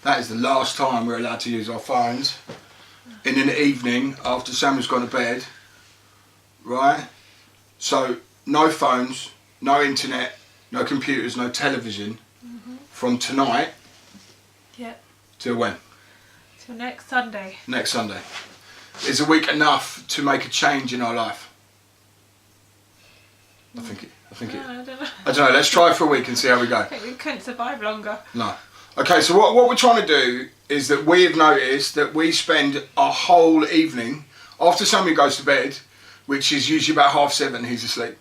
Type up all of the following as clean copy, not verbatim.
That is the last time we're allowed to use our phones in an evening after Samuel's gone to bed, right? So no phones, no internet, no computers, no television from tonight. Yep. Till when? Till next Sunday. Next Sunday. Is a week enough to make a change in our life? I think it. I don't know. I don't know. Let's try it for a week and see how we go. I think we couldn't survive longer. No. Okay, so what we're trying to do is that we have noticed that we spend a whole evening after somebody goes to bed, which is usually about 7:30, he's asleep.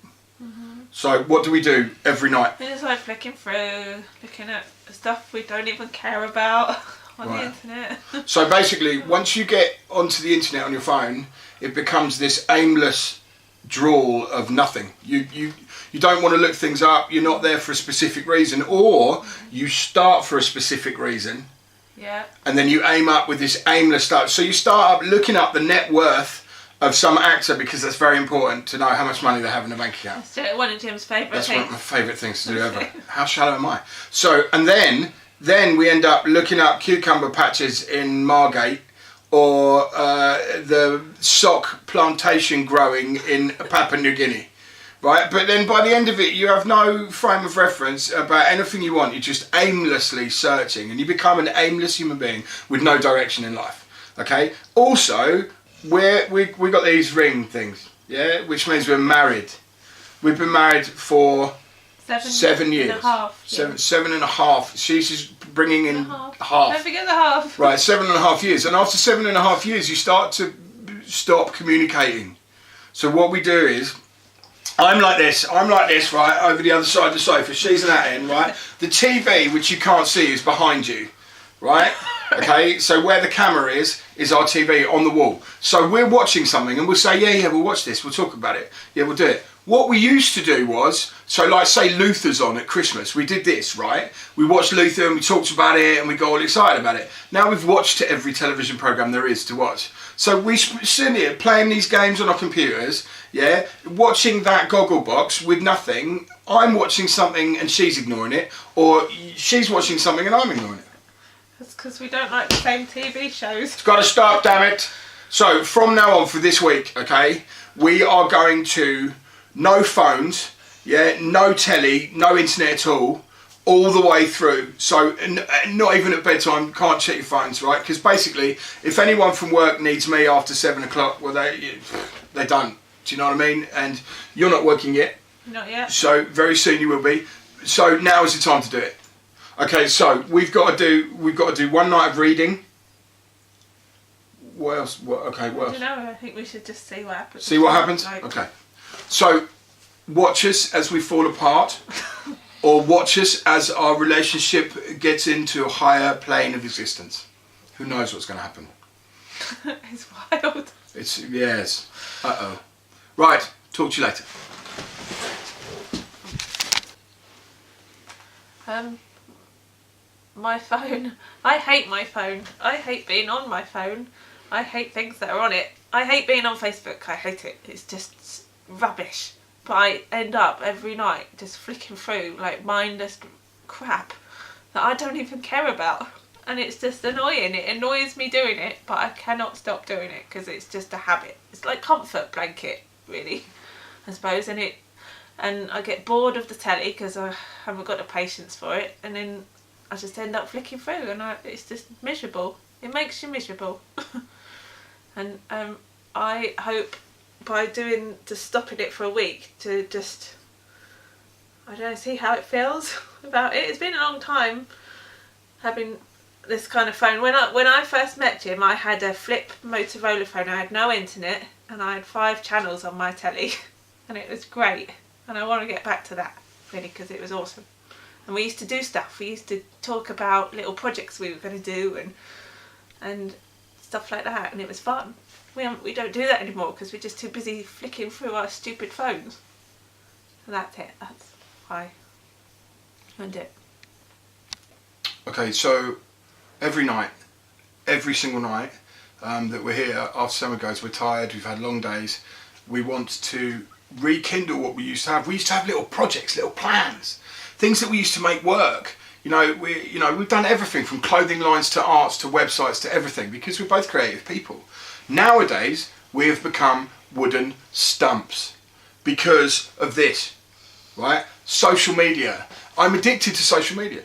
So what do we do every night? And it's like flicking through, looking at stuff we don't even care about on the internet. So basically, once you get onto the internet on your phone, it becomes this aimless drawl of nothing. You don't want to look things up, you're not there for a specific reason, or you start for a specific reason, and then you aim up with this aimless stuff. So you start up looking up the net worth of some actor, because that's very important to know how much money they have in a bank account. That's one of Jim's favourite things. That's one of my favourite things to do ever. How shallow am I? So, and then we end up looking up cucumber patches in Margate, or the sock plantation growing in Papua New Guinea. Right, but then by the end of it, you have no frame of reference about anything you want. You're just aimlessly searching, and you become an aimless human being with no direction in life. Okay. Also, we got these ring things, which means we're married. We've been married for 7 years. And a half. Seven and a half. She's just bringing in half. Don't forget the half. Right, 7.5 years, and after 7.5 years, you start to stop communicating. So what we do is, I'm like this, right, over the other side of the sofa. She's at that end, right? The TV, which you can't see, is behind you, right? Okay, so where the camera is our TV on the wall. So we're watching something and we'll say, yeah, we'll watch this, we'll talk about it. Yeah, we'll do it. What we used to do was, so like say Luther's on at Christmas, we did this, right? We watched Luther and we talked about it and we got all excited about it. Now we've watched every television programme there is to watch. So we sit here playing these games on our computers, watching that goggle box with nothing. I'm watching something and she's ignoring it, or she's watching something and I'm ignoring it. That's because we don't like the same TV shows. It's got to stop, damn it. So from now on for this week, okay, we are going to no phones, no telly, no internet at all the way through. So not even at bedtime, can't check your phones, right? Because basically, if anyone from work needs me after 7 o'clock, well, they don't. Do you know what I mean? And you're not working yet. Not yet. So very soon you will be. So now is the time to do it. Okay, so we've got to do one night of reading. What else? What else? I don't know. I think we should just see what happens. See what happens? Okay. So watch us as we fall apart, or watch us as our relationship gets into a higher plane of existence. Who knows what's going to happen? It's wild. Yes. Uh-oh. Right. Talk to you later. My phone. I hate my phone. I hate being on my phone. I hate things that are on it. I hate being on Facebook. I hate it. It's just rubbish. But I end up every night just flicking through like mindless crap that I don't even care about. And it's just annoying. It annoys me doing it, but I cannot stop doing it because it's just a habit. It's like comfort blanket, really, I suppose. And I get bored of the telly because I haven't got the patience for it. And then I just end up flicking through, and it's just miserable. It makes you miserable. And I hope by just stopping it for a week to just, I don't know, see how it feels about it. It's been a long time having this kind of phone. When I first met Jim, I had a flip Motorola phone. I had no internet and I had 5 channels on my telly, and it was great. And I want to get back to that, really, because it was awesome. And we used to do stuff. We used to talk about little projects we were going to do and stuff like that, and it was fun. We don't do that anymore because we're just too busy flicking through our stupid phones. And that's it. That's why I do it. Okay, so every single night that we're here after summer goes, we're tired, we've had long days, we want to rekindle what we used to have. We used to have little projects, little plans, things that we used to make work. we've done everything from clothing lines to arts to websites to everything because we're both creative people. Nowadays, we have become wooden stumps because of this, right? Social media. I'm addicted to social media.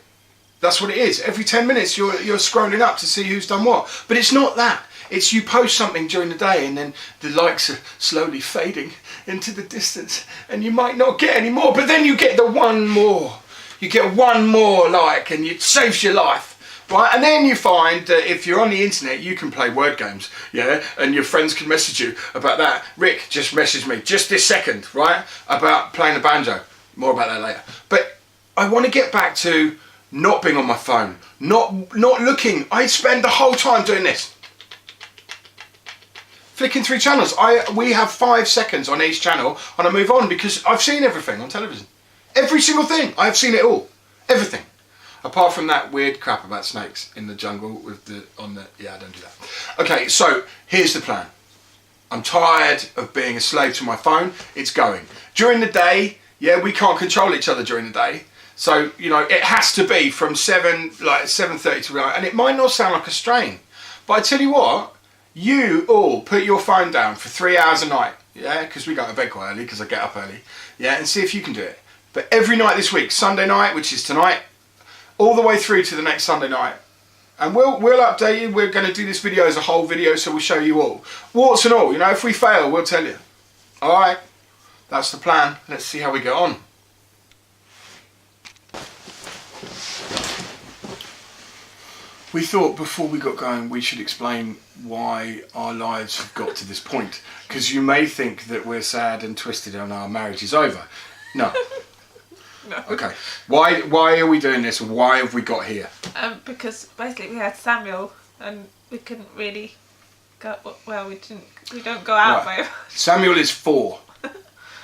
That's what it is. Every 10 minutes you're scrolling up to see who's done what. But it's not that. It's you post something during the day and then the likes are slowly fading into the distance and you might not get any more, but then you get the one more. You get one more like and it saves your life, right? And then you find that if you're on the internet, you can play word games, yeah? And your friends can message you about that. Rick just messaged me just this second, right? About playing the banjo. More about that later. But I want to get back to not being on my phone, not looking. I spend the whole time doing this. Flicking through channels. We have 5 seconds on each channel and I move on because I've seen everything on television. Every single thing. I've seen it all. Everything. Apart from that weird crap about snakes in the jungle yeah, I don't do that. Okay, so here's the plan. I'm tired of being a slave to my phone. It's going. During the day, yeah, we can't control each other during the day. So, it has to be from 7:30 to 9. And it might not sound like a strain. But I tell you what, you all put your phone down for 3 hours a night. Yeah, because we go to bed quite early because I get up early. Yeah, and see if you can do it. But every night this week, Sunday night, which is tonight, all the way through to the next Sunday night. And we'll update you. We're going to do this video as a whole video, so we'll show you all. Warts and all, if we fail, we'll tell you. Alright, that's the plan. Let's see how we get on. We thought before we got going we should explain why our lives have got to this point. Because you may think that we're sad and twisted and our marriage is over. No. No. Okay. Why are we doing this? Why have we got here? Because basically we had Samuel and we couldn't really go, well, we don't go out very much. Samuel is 4.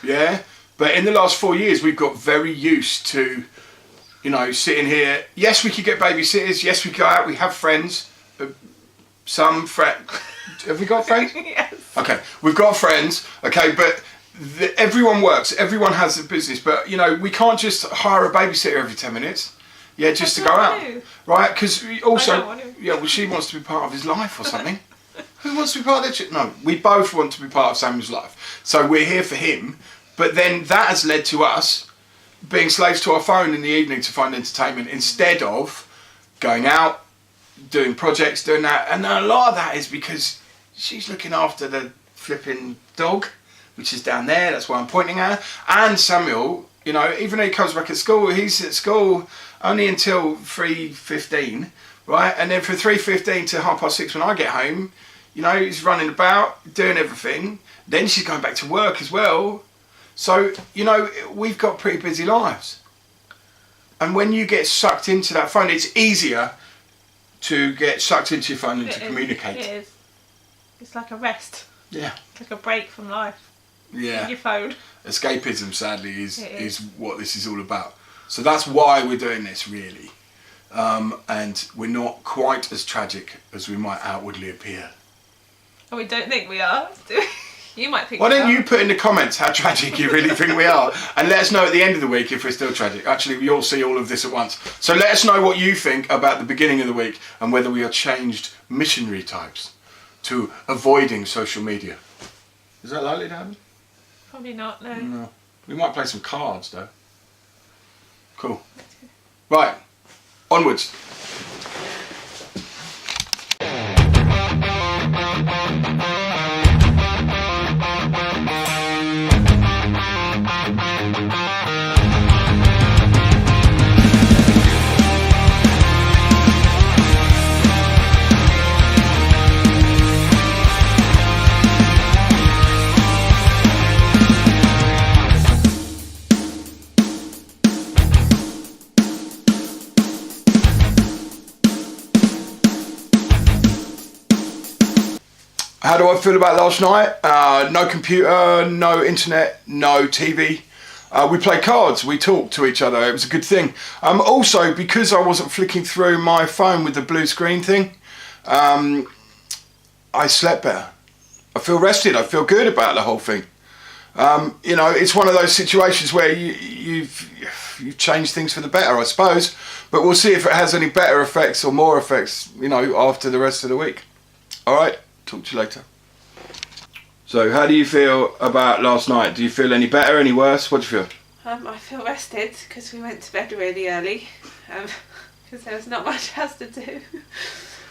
Yeah? But in the last 4 years we've got very used to sitting here. Yes, we could get babysitters. Yes, we go out. We have friends. Some friends. Have we got friends? Yes. Okay, we've got friends. Okay, but everyone works. Everyone has a business. But we can't just hire a babysitter every 10 minutes. Yeah, just to go out, right? Because also, yeah, well, she wants to be part of his life or something. Who wants to be part of that? No, we both want to be part of Samuel's life. So we're here for him. But then that has led to us being slaves to our phone in the evening to find entertainment instead of going out, doing projects, doing that. And a lot of that is because she's looking after the flipping dog, which is down there. That's why I'm pointing at her. And Samuel, even though he comes back at school, he's at school only until 3:15, right? And then from 3:15 to 6:30 when I get home, he's running about, doing everything. Then she's going back to work as well. So, we've got pretty busy lives. And when you get sucked into that phone, it's easier to get sucked into your phone than to communicate. It is. It's like a rest. Yeah. It's like a break from life. Yeah. Your phone. Escapism, sadly, is what this is all about. So that's why we're doing this, really. And we're not quite as tragic as we might outwardly appear. And we don't think we are, do we? You might think. Why don't you put in the comments how tragic you really think we are, and let us know at the end of the week if we're still tragic. Actually, we all see all of this at once. So let us know what you think about the beginning of the week and whether we are changed missionary types to avoiding social media. Is that likely to happen? Probably not, no. No. We might play some cards though. Cool. Right. Onwards. How do I feel about last night? No computer, no internet, no TV. We played cards, we talked to each other, it was a good thing. Also, because I wasn't flicking through my phone with the blue screen thing, I slept better. I feel rested, I feel good about the whole thing. You know, it's one of those situations where you've changed things for the better, I suppose. But we'll see if it has any better effects or more effects, you know, after the rest of the week. All right, talk to you later. So, how do you feel about last night? Do you feel any better, any worse? What do you feel? I feel rested because we went to bed really early. Because there was not much else to do.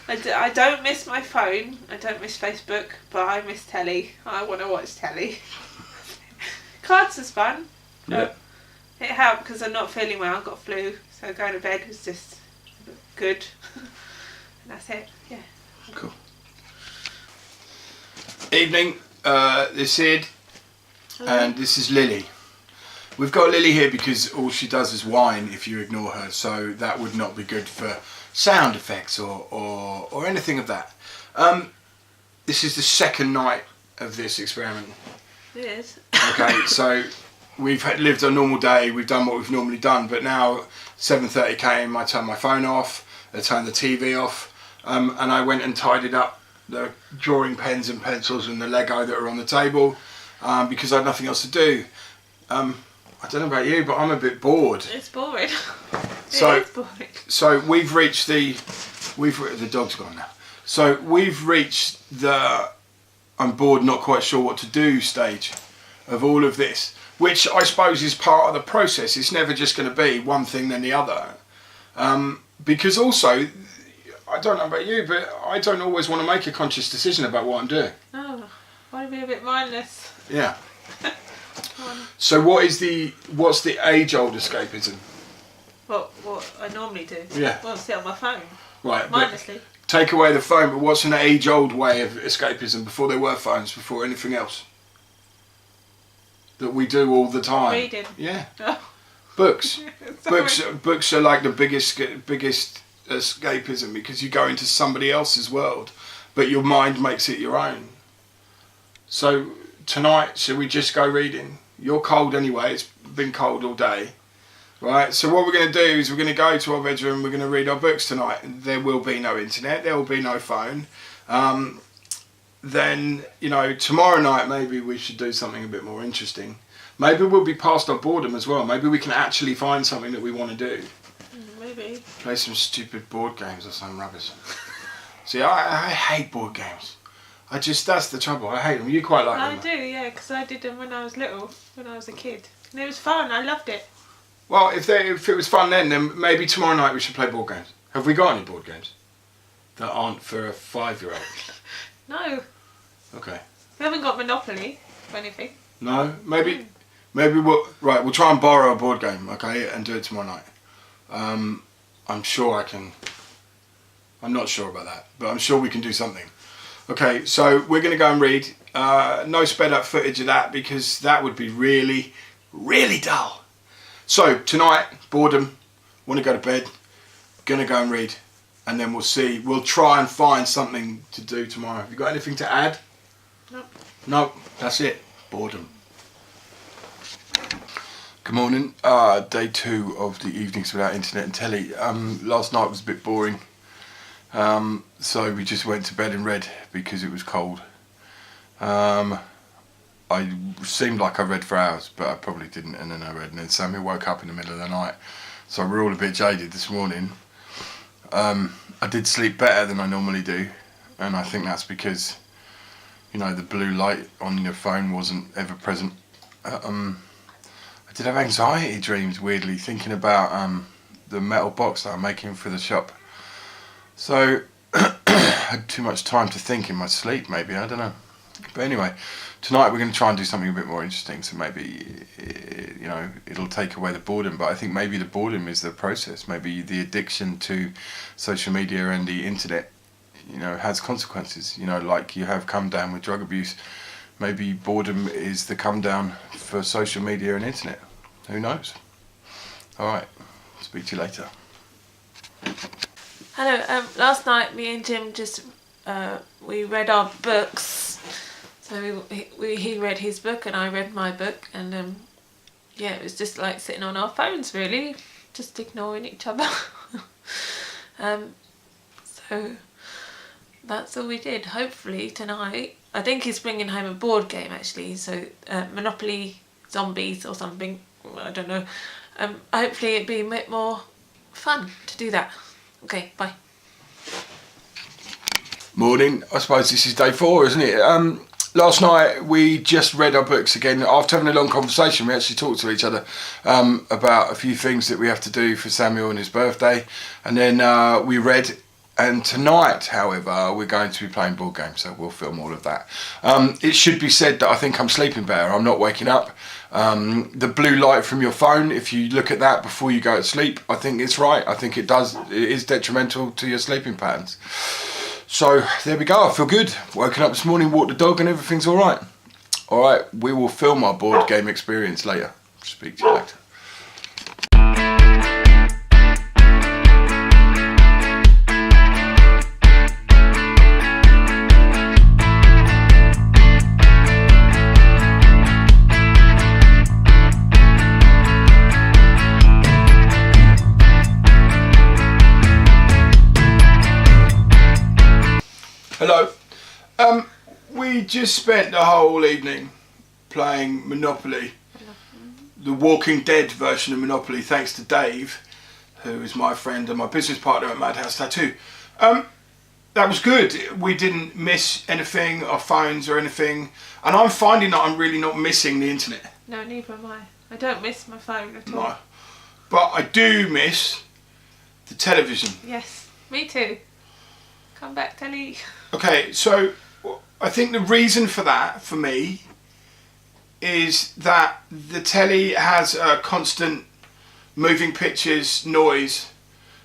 I don't miss my phone. I don't miss Facebook, but I miss telly. I want to watch telly. Cards was fun. Yeah. It helped because I'm not feeling well. I've got flu, so going to bed was just good. And that's it. Yeah. Cool. Evening. This is Sid, and this is Lily. We've got Lily here because all she does is whine if you ignore her, so that would not be good for sound effects or anything of that. This is the second night of this experiment. It is. Okay, so we've lived a normal day, we've done what we've normally done, but now 7:30 came, I turned my phone off, I turned the TV off, and I went and tidied up the drawing pens and pencils and the Lego that are on the table, because I had nothing else to do. I don't know about you, but I'm a bit bored. It's boring. So, it is boring. So we've reached the dog's gone now. So we've reached the I'm bored, not quite sure what to do stage of all of this, which I suppose is part of the process. It's never just going to be one thing then the other, because also, I don't know about you, but I don't always want to make a conscious decision about what I'm doing. Oh, I want to be a bit mindless. Yeah. So what's the age-old escapism? What I normally do. Yeah. Well, sit on my phone. Right. Mindlessly. Take away the phone, but what's an age-old way of escapism before there were phones, before anything else? That we do all the time. Reading. Yeah. Oh. Books. Books are like the biggest escapism because you go into somebody else's world, but your mind makes it your own. So tonight, shall we just go reading? You're cold anyway, it's been cold all day. Right, so what we're going to do is we're going to go to our bedroom, we're going to read our books tonight. There will be no internet, there will be no phone. Then, you know, tomorrow night maybe we should do something a bit more interesting. Maybe we'll be past our boredom as well. Maybe we can actually find something that we want to do. Maybe. Play some stupid board games or some rubbish. See, I hate board games. That's the trouble. I hate them. You quite like them. I do, yeah, because I did them when I was little, when I was a kid. And it was fun, I loved it. Well, if it was fun then maybe tomorrow night we should play board games. Have we got any board games that aren't for a 5-year-old? No. Okay. We haven't got Monopoly or anything. No? Maybe we'll try and borrow a board game, okay, and do it tomorrow night. I'm sure I can. I'm not sure about that, but I'm sure we can do something. Okay, so we're going to go and read. No sped up footage of that because that would be really, really dull. So tonight, boredom, want to go to bed, going to go and read, and then we'll see. We'll try and find something to do tomorrow. Have you got anything to add? Nope. Nope, that's it. Boredom. Good morning. Day 2 of the evenings without internet and telly. Last night was a bit boring. So we just went to bed and read because it was cold. I seemed like I read for hours, but I probably didn't, and then I read, and then Samuel woke up in the middle of the night, so we're all a bit jaded this morning. I did sleep better than I normally do, and I think that's because, you know, the blue light on your phone wasn't ever present. I did have anxiety dreams, weirdly, thinking about the metal box that I'm making for the shop. So, I had too much time to think in my sleep, maybe, I don't know. But anyway, tonight we're going to try and do something a bit more interesting, so maybe, you know, it'll take away the boredom, but I think maybe the boredom is the process. Maybe the addiction to social media and the internet, you know, has consequences, you know, like you have come down with drug abuse. Maybe boredom is the come down for social media and internet. Who knows? Alright, speak to you later. Hello, last night me and Jim just, we read our books. So he read his book and I read my book, and yeah, it was just like sitting on our phones really, just ignoring each other. So that's all we did. Hopefully tonight I think he's bringing home a board game actually. So Monopoly Zombies or something. I don't know. Hopefully it'd be a bit more fun to do that. Okay, bye. Morning. I suppose this is day 4, isn't it? Last night we just read our books again. After having a long conversation, we actually talked to each other about a few things that we have to do for Samuel and his birthday. And then we read. And tonight, however, we're going to be playing board games, so we'll film all of that. It should be said that I think I'm sleeping better. I'm not waking up. The blue light from your phone, if you look at that before you go to sleep, I think it's right. I think it is detrimental to your sleeping patterns. So there we go, I feel good. Woken up this morning, walked the dog, and everything's all right. All right, we will film our board game experience later. Speak to you later. Hello. We just spent the whole evening playing Monopoly, the Walking Dead version of Monopoly, thanks to Dave, who is my friend and my business partner at Madhouse Tattoo. That was good. We didn't miss anything, our phones or anything, and I'm finding that I'm really not missing the internet. No, neither am I. I don't miss my phone at all. No. But I do miss the television. Yes, me too. Come back, telly. Okay, so I think the reason for that, for me, is that the telly has a constant moving pictures noise,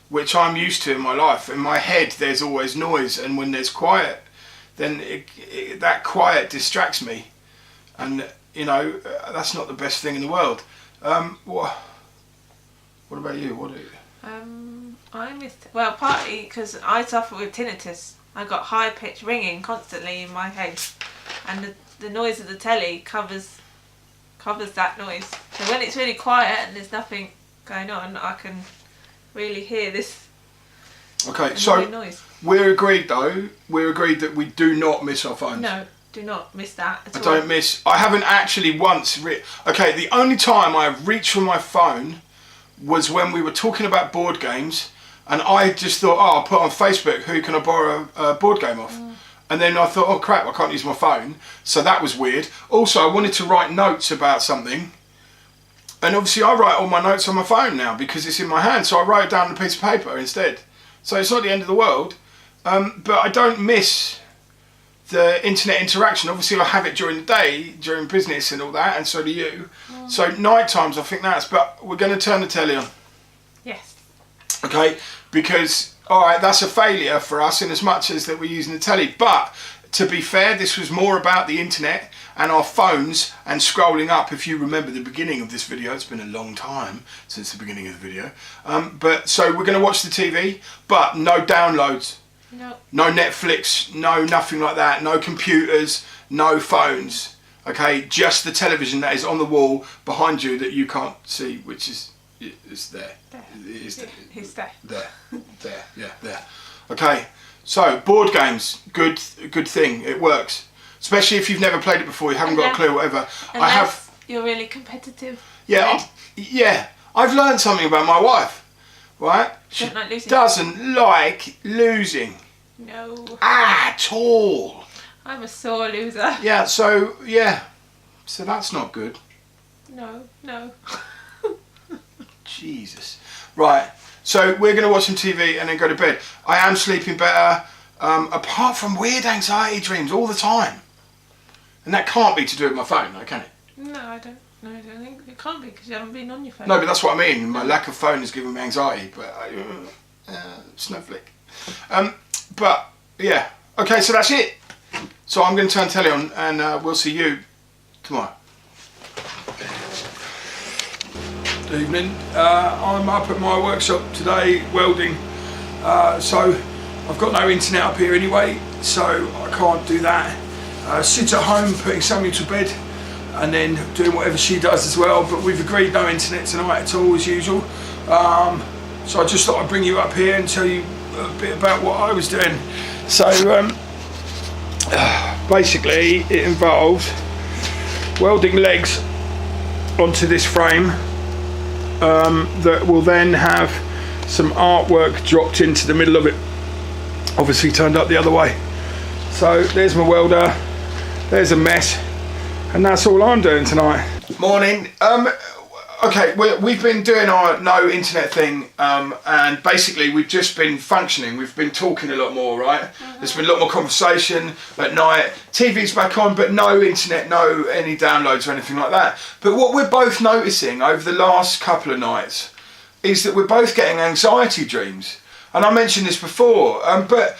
which I'm used to in my life. In my head, there's always noise, and when there's quiet, then that quiet distracts me. And, you know, that's not the best thing in the world. What about you? What do you... I missed, well, partly because I suffer with tinnitus. I got high pitched ringing constantly in my head, and the noise of the telly covers that noise. So when it's really quiet and there's nothing going on, I can really hear this. Okay, so noise. We're agreed though. We're agreed that we do not miss our phones. No, do not miss that at all. don't miss. I haven't actually once. Okay, the only time I've reached for my phone was when we were talking about board games. And I just thought, oh, I'll put on Facebook, who can I borrow a board game off? And then I thought, oh crap, I can't use my phone. So that was weird. Also, I wanted to write notes about something. And obviously I write all my notes on my phone now because it's in my hand. So I write it down on a piece of paper instead. So it's not the end of the world. But I don't miss the internet interaction. Obviously I have it during the day, during business and all that, and so do you. So night times, I think but we're going to turn the telly on. Yes. Okay, because, alright, that's a failure for us in as much as that we're using the telly. But, to be fair, this was more about the internet and our phones and scrolling up. If you remember the beginning of this video, it's been a long time since the beginning of the video. So we're going to watch the TV, but no downloads. No. No Netflix, no nothing like that, no computers, no phones. Okay, just the television that is on the wall behind you that you can't see, which is... It's there. It's there. There. Yeah, there. Okay. So board games, good thing. It works, especially if you've never played it before. You haven't got a clue. Whatever. You're really competitive. Yeah. I've learned something about my wife. Right. She doesn't like losing. No. At all. I'm a sore loser. Yeah. So that's not good. No. Jesus. Right, so we're going to watch some TV and then go to bed. I am sleeping better, apart from weird anxiety dreams all the time. And that can't be to do with my phone, though, can it? No, I don't think it can't be because you haven't been on your phone. No, but that's what I mean. My lack of phone is giving me anxiety, but snowflake. But, yeah. Okay, so that's it. So I'm going to turn telly on and we'll see you tomorrow. Evening. I'm up at my workshop today welding, so I've got no internet up here anyway, so I can't do that. Sit at home putting Samuel to bed and then doing whatever she does as well, but we've agreed no internet tonight at all as usual. So I just thought I'd bring you up here and tell you a bit about what I was doing. So basically it involves welding legs onto this frame that will then have some artwork dropped into the middle of it, obviously turned up the other way. So there's my welder, there's a mess, and that's all I'm doing tonight. Morning. Okay, we've been doing our no internet thing, and basically we've just been functioning. We've been talking a lot more, right? There's been a lot more conversation at night. TV's back on, but no internet, no any downloads or anything like that. But what we're both noticing over the last couple of nights is that we're both getting anxiety dreams. And I mentioned this before, but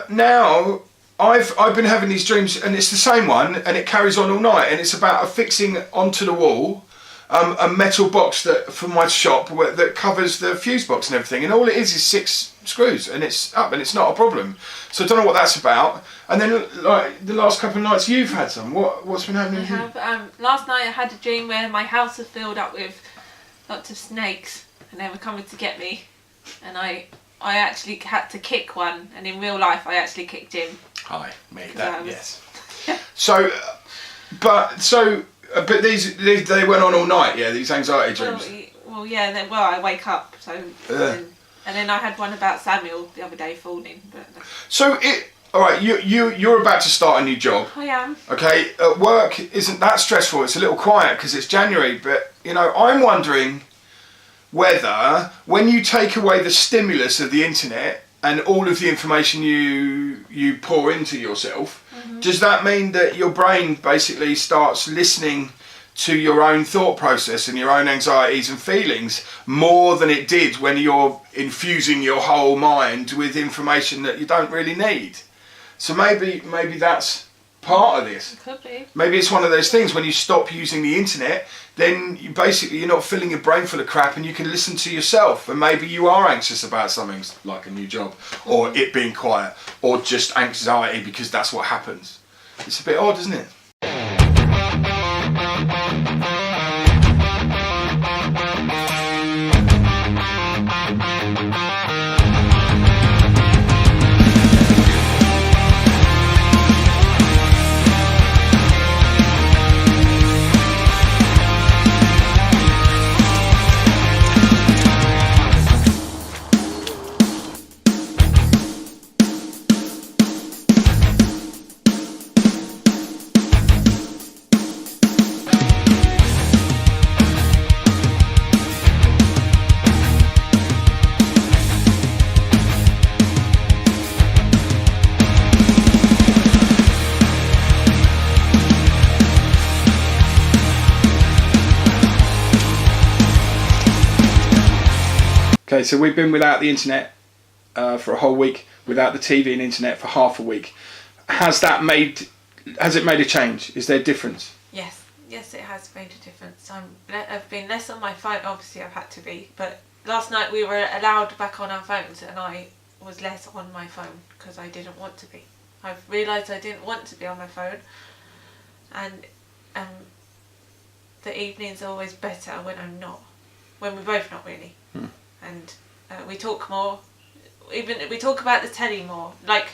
now I've been having these dreams, and it's the same one, and it carries on all night, and it's about affixing onto the wall a metal box that from my shop that covers the fuse box and everything, and all it is 6 screws, and it's up, and it's not a problem. So I don't know what that's about. And then, like the last couple of nights, you've had some. What's been happening? Last night I had a dream where my house was filled up with lots of snakes, and they were coming to get me, and I actually had to kick one, and in real life I actually kicked him. Hi, me. That yes. But these they went on all night, yeah. These anxiety dreams. Well, yeah. I wake up, so and then I had one about Samuel the other day falling. But so all right. You're about to start a new job. I am. Okay, work isn't that stressful. It's a little quiet because it's January. But I'm wondering whether when you take away the stimulus of the internet and all of the information you pour into yourself, does that mean that your brain basically starts listening to your own thought process and your own anxieties and feelings more than it did when you're infusing your whole mind with information that you don't really need? So maybe that's part of this. It could be. Maybe it's one of those things when you stop using the internet, then you're not filling your brain full of crap, and you can listen to yourself, and maybe you are anxious about something like a new job or it being quiet or just anxiety because that's what happens. It's a bit odd, isn't it? Okay, so we've been without the internet for a whole week, without the TV and internet for half a week. Has it made a change? Is there a difference? Yes, it has made a difference. I've been less on my phone. Obviously, I've had to be, but last night we were allowed back on our phones, and I was less on my phone because I didn't want to be. I've realised I didn't want to be on my phone, and the evenings are always better when I'm not. When we're both not really. And we talk more. Even we talk about the telly more. Like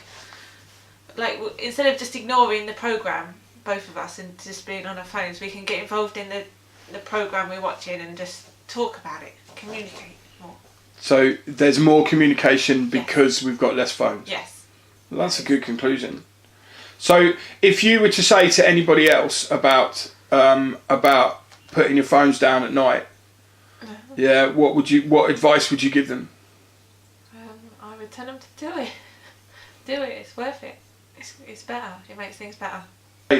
instead of just ignoring the programme, both of us, and just being on our phones, we can get involved in the programme we're watching and just talk about it, communicate more. So there's more communication because we've got less phones. Yes. Well, that's a good conclusion. So if you were to say to anybody else about putting your phones down at night, yeah, what advice would you give them? I would tell them to do it. Do it. It's worth it. It's better. It makes things better.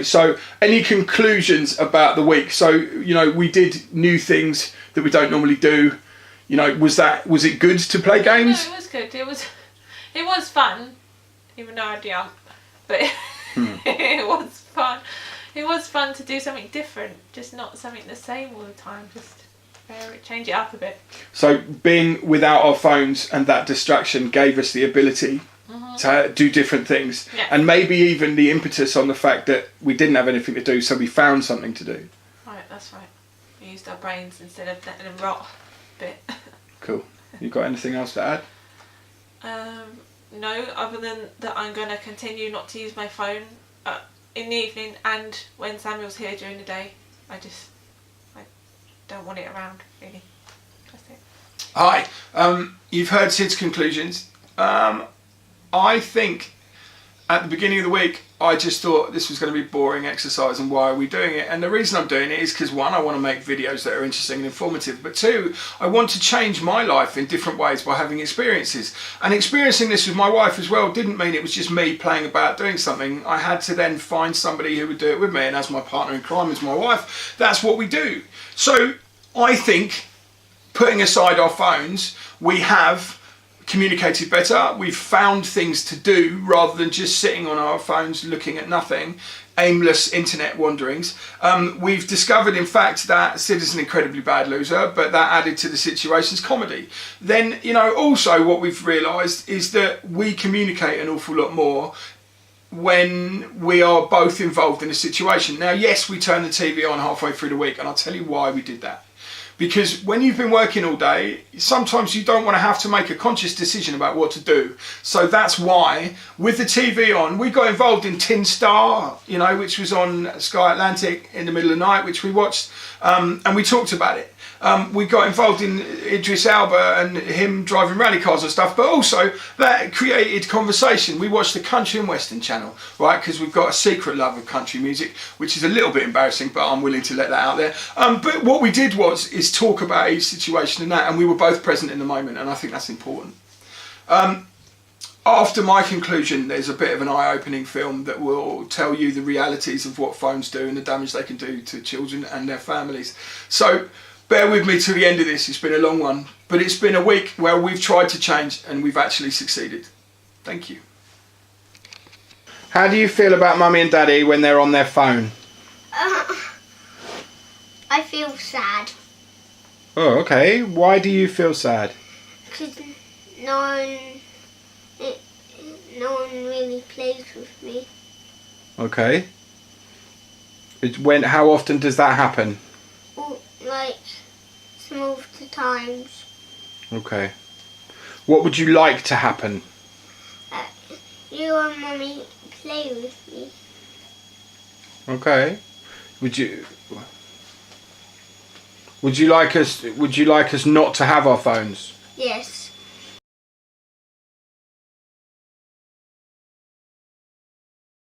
So, any conclusions about the week? So, we did new things that we don't normally do. Was it good to play games? No, it was good. It was fun, even though I'm young, but it was fun. It was fun to do something different, just not something the same all the time. Just change it up a bit. So being without our phones and that distraction gave us the ability to do different things, and maybe even the impetus on the fact that we didn't have anything to do, so we found something to do. Right, that's right. We used our brains instead of letting them rot a bit. Cool. You got anything else to add? no, other than that I'm going to continue not to use my phone in the evening and when Samuel's here during the day. I don't want it around, really. That's it. Hi, you've heard Sid's conclusions. I think at the beginning of the week, I just thought this was going to be boring exercise and why are we doing it? And the reason I'm doing it is because, one, I want to make videos that are interesting and informative, but two, I want to change my life in different ways by having experiences. And experiencing this with my wife as well didn't mean it was just me playing about doing something. I had to then find somebody who would do it with me, and as my partner in crime is my wife, that's what we do. So I think, putting aside our phones, we have communicated better. We've found things to do rather than just sitting on our phones looking at nothing, aimless internet wanderings. We've discovered, in fact, that Sid is an incredibly bad loser, but that added to the situation's comedy. Then, also what we've realised is that we communicate an awful lot more when we are both involved in a situation. Now, yes, we turn the TV on halfway through the week, and I'll tell you why we did that. Because when you've been working all day, sometimes you don't want to have to make a conscious decision about what to do. So that's why, with the TV on, we got involved in Tin Star, which was on Sky Atlantic in the middle of the night, which we watched, and we talked about it. We got involved in Idris Elba and him driving rally cars and stuff, but also that created conversation. We watched the Country and Western channel, right? Because we've got a secret love of country music, which is a little bit embarrassing, but I'm willing to let that out there. But what we did is talk about each situation and that, and we were both present in the moment, and I think that's important. After my conclusion, there's a bit of an eye-opening film that will tell you the realities of what phones do and the damage they can do to children and their families. So bear with me to the end of this. It's been a long one, but it's been a week where we've tried to change and we've actually succeeded. Thank you. How do you feel about Mummy and Daddy when they're on their phone? I feel sad. Oh, okay. Why do you feel sad? Because no one really plays with me. Okay. How often does that happen? Like some of the times. Okay. What would you like to happen? You and Mummy play with me. Okay. Would you like us not to have our phones? Yes.